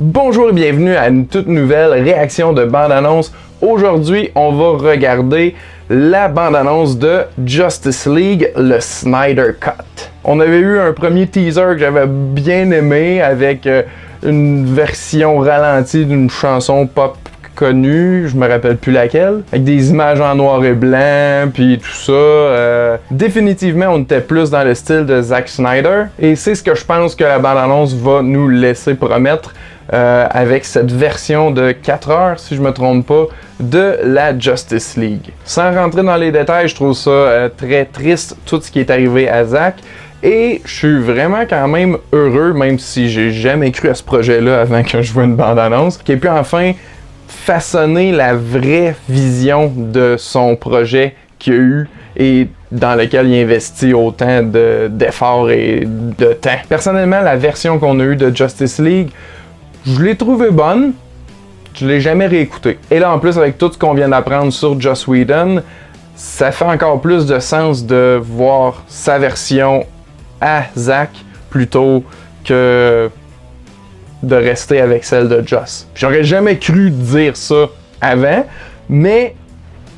Bonjour et bienvenue à une toute nouvelle réaction de bande-annonce. Aujourd'hui, on va regarder la bande-annonce de Justice League, le Snyder Cut. On avait eu un premier teaser que j'avais bien aimé avec une version ralentie d'une chanson pop connue, je me rappelle plus laquelle, avec des images en noir et blanc, puis tout ça. Définitivement, on était plus dans le style de Zack Snyder, et c'est ce que je pense que la bande-annonce va nous laisser promettre avec cette version de 4 heures, si je me trompe pas, de la Justice League. Sans rentrer dans les détails, je trouve ça très triste, tout ce qui est arrivé à Zack. Et je suis vraiment quand même heureux, même si j'ai jamais cru à ce projet-là avant que je vois une bande-annonce, qu'il ait pu enfin façonner la vraie vision de son projet qu'il a eu et dans lequel il investit autant d'efforts et de temps. Personnellement, la version qu'on a eue de Justice League, je l'ai trouvée bonne, je l'ai jamais réécoutée. Et là, en plus, avec tout ce qu'on vient d'apprendre sur Joss Whedon, ça fait encore plus de sens de voir sa version à Zack plutôt que de rester avec celle de Joss. J'aurais jamais cru dire ça avant, mais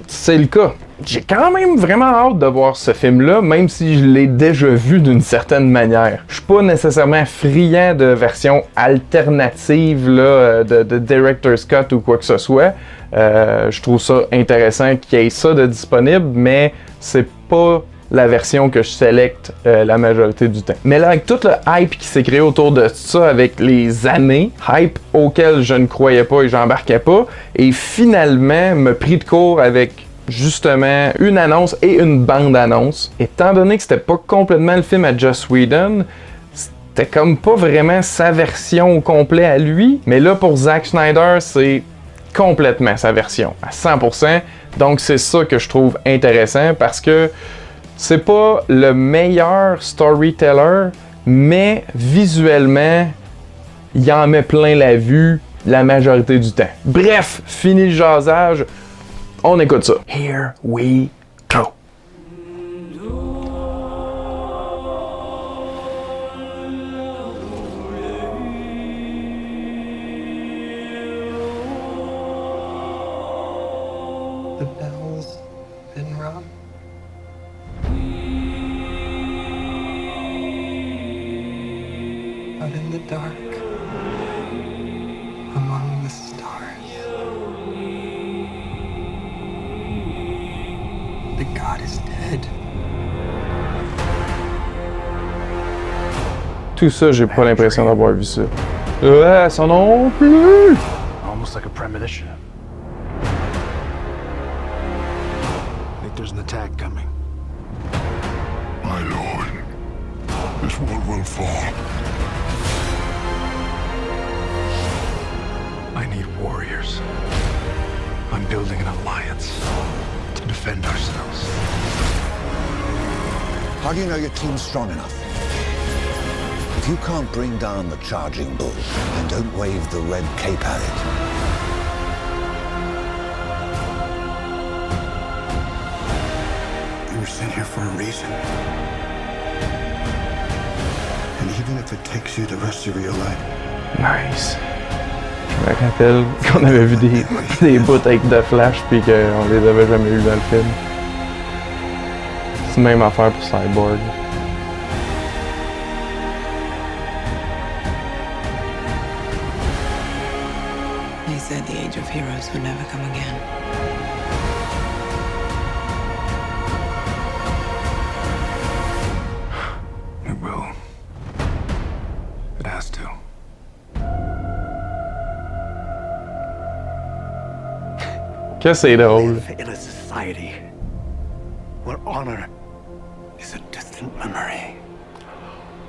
c'est le cas. J'ai quand même vraiment hâte de voir ce film-là, même si je l'ai déjà vu d'une certaine manière. Je suis pas nécessairement friand de version alternative là, de Director's Cut ou quoi que ce soit. Je trouve ça intéressant qu'il y ait ça de disponible, mais c'est pas la version que je sélecte la majorité du temps. Mais là, avec tout le hype qui s'est créé autour de ça avec les années, hype auquel je ne croyais pas et j'embarquais pas, et finalement me pris de court avec justement une annonce et une bande-annonce. Étant donné que c'était pas complètement le film à Joss Whedon, c'était comme pas vraiment sa version au complet à lui, mais là pour Zack Snyder, c'est complètement sa version, à 100%. Donc c'est ça que je trouve intéressant parce que c'est pas le meilleur storyteller, mais visuellement, il en met plein la vue la majorité du temps. Bref, fini le jasage, on écoute ça. Here we go. The bell's been rung. Out in the dark, among the stars, the god is dead. Tout ça, j'ai pas l'impression d'avoir vu ça. Ouais, ça non plus! Almost like a premonition. I think there's an attack coming. My lord, this world will fall. I need warriors. I'm building an alliance to defend ourselves. How do you know your team's strong enough? If you can't bring down the charging bull, then don't wave the red cape at it. You were sent here for a reason. And even if it takes you the rest of your life. Nice. Je me rappelle qu'on avait vu des bouts avec The Flash puis qu'on les avait jamais eu dans le film. C'est la même affaire pour Cyborg. They said the age of heroes would never come again. It will. It has to. Que c'est drôle. Live in a society where honor is a distant memory.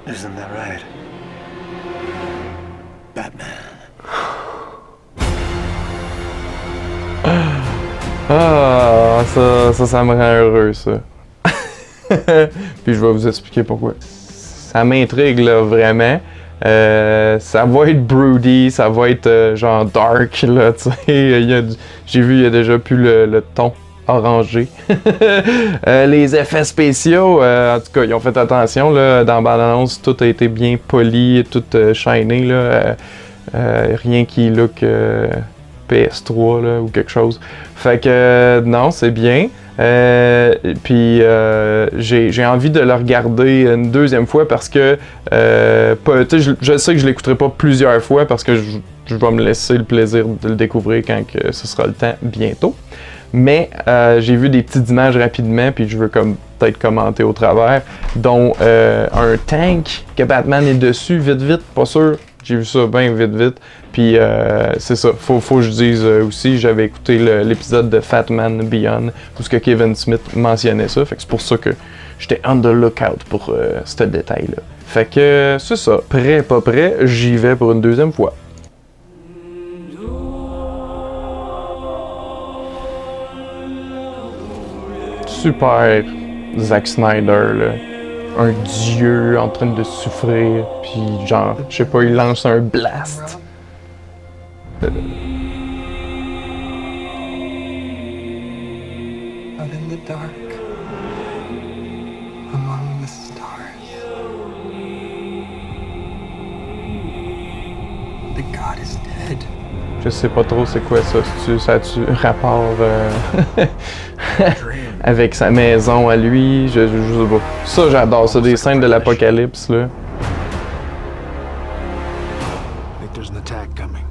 Isn't that right? Batman. Ah, ça me rend heureux, ça. Puis je vais vous expliquer pourquoi. Ça m'intrigue, là, vraiment. Ça va être broody, ça va être genre dark, là, tu sais. J'ai vu, il y a déjà plus le ton orangé. Les effets spéciaux, en tout cas, ils ont fait attention, là, dans la bande-annonce, tout a été bien poli, tout shiny, là. Rien qui look PS3 là, ou quelque chose. Fait que non, c'est bien. Puis j'ai envie de le regarder une deuxième fois parce que je sais que je l'écouterai pas plusieurs fois parce que je vais me laisser le plaisir de le découvrir quand que ce sera le temps bientôt. Mais j'ai vu des petites images rapidement puis je veux comme peut-être commenter au travers, dont un tank que Batman est dessus, vite, pas sûr. J'ai vu ça bien vite. Puis c'est ça, faut que je dise aussi, j'avais écouté l'épisode de Fat Man Beyond, où ce que Kevin Smith mentionnait ça, fait que c'est pour ça que j'étais on the lookout pour ce détail-là. Fait que c'est ça, prêt, pas prêt, j'y vais pour une deuxième fois. Super Zack Snyder, là. Un dieu en train de souffrir, puis genre, je sais pas, il lance un blast. Out in the dark, among the stars, the god is dead. Je sais pas trop c'est quoi ça, ça a-tu rapport avec sa maison à lui, je sais pas. Ça j'adore, ça, des scènes de l'apocalypse là. I think there's an attack coming.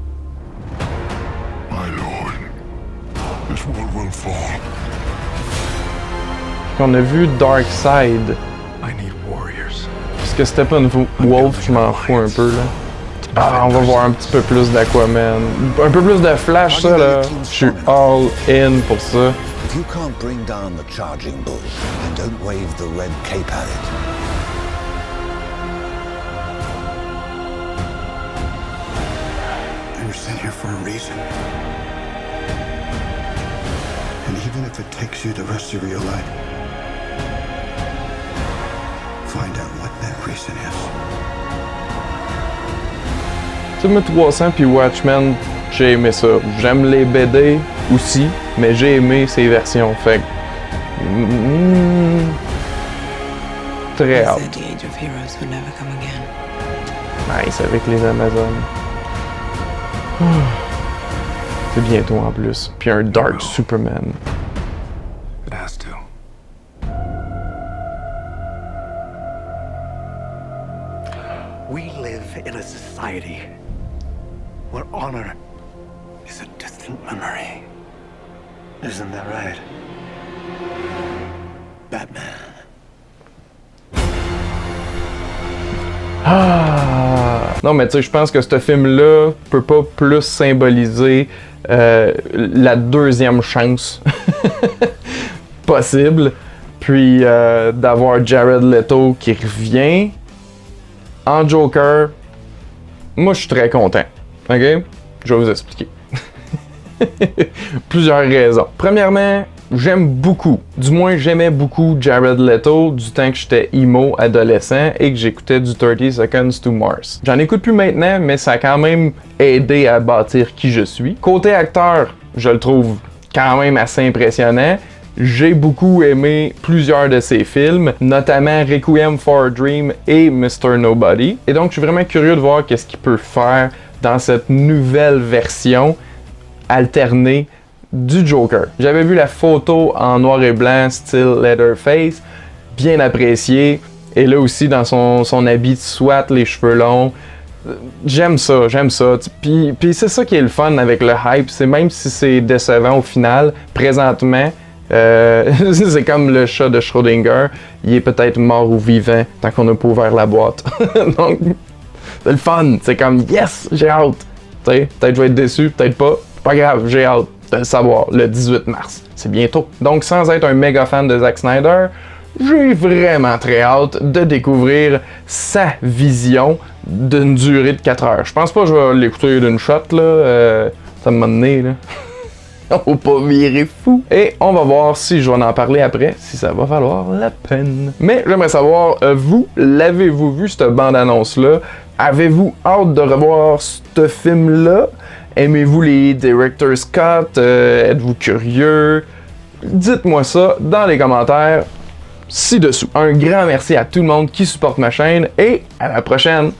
My lord, this world will fall. On a vu Darkseid. I need warriors. Parce que Steppenwolf, je m'en fous un peu là. Ah, on va voir un petit peu plus d'Aquaman. Un peu plus de Flash, ça là. Je suis all in pour ça. If you can't bring down the charging bull, then don't wave the red cape at it. You were sent here for a reason. And even if it takes you the rest of your life, find out what that reason is. Tu sais, 300 puis Watchmen, j'ai aimé ça. J'aime les BD aussi, mais j'ai aimé ces versions. Fait que. Très He hâte. said the age of heroes would never come again. Nice avec les Amazones. C'est bientôt en plus. Puis un Dark Superman. It has to. We live in a society where honor is a distant memory. Isn't that right? Batman. Ah! Non, mais tu sais, je pense que ce film-là peut pas plus symboliser la deuxième chance possible. Puis d'avoir Jared Leto qui revient en Joker. Moi, je suis très content. OK? Je vais vous expliquer. Plusieurs raisons. Premièrement, j'aime beaucoup, du moins j'aimais beaucoup Jared Leto du temps que j'étais emo adolescent et que j'écoutais du 30 Seconds to Mars. J'en écoute plus maintenant, mais ça a quand même aidé à bâtir qui je suis. Côté acteur, je le trouve quand même assez impressionnant. J'ai beaucoup aimé plusieurs de ses films, notamment Requiem for a Dream et Mr. Nobody. Et donc, je suis vraiment curieux de voir qu'est-ce qu'il peut faire dans cette nouvelle version alternée du Joker. J'avais vu la photo en noir et blanc, style Leatherface, bien apprécié. Et là aussi, dans son habit de SWAT, les cheveux longs. J'aime ça. Puis c'est ça qui est le fun avec le hype, c'est même si c'est décevant au final, présentement, c'est comme le chat de Schrödinger, il est peut-être mort ou vivant tant qu'on n'a pas ouvert la boîte. Donc, c'est le fun, c'est comme yes, j'ai hâte. T'sais, peut-être je vais être déçu, peut-être pas grave, j'ai hâte de le savoir, le 18 mars, c'est bientôt. Donc sans être un méga fan de Zack Snyder, j'ai vraiment très hâte de découvrir sa vision d'une durée de 4 heures. Je pense pas que je vais l'écouter d'une shot, là, ça m'a donné, là. On va pas virer fou. Et on va voir si je vais en parler après, si ça va valoir la peine. Mais j'aimerais savoir, vous, l'avez-vous vu cette bande-annonce-là? Avez-vous hâte de revoir ce film-là? Aimez-vous les Director's Cut? Êtes-vous curieux? Dites-moi ça dans les commentaires ci-dessous. Un grand merci à tout le monde qui supporte ma chaîne et à la prochaine!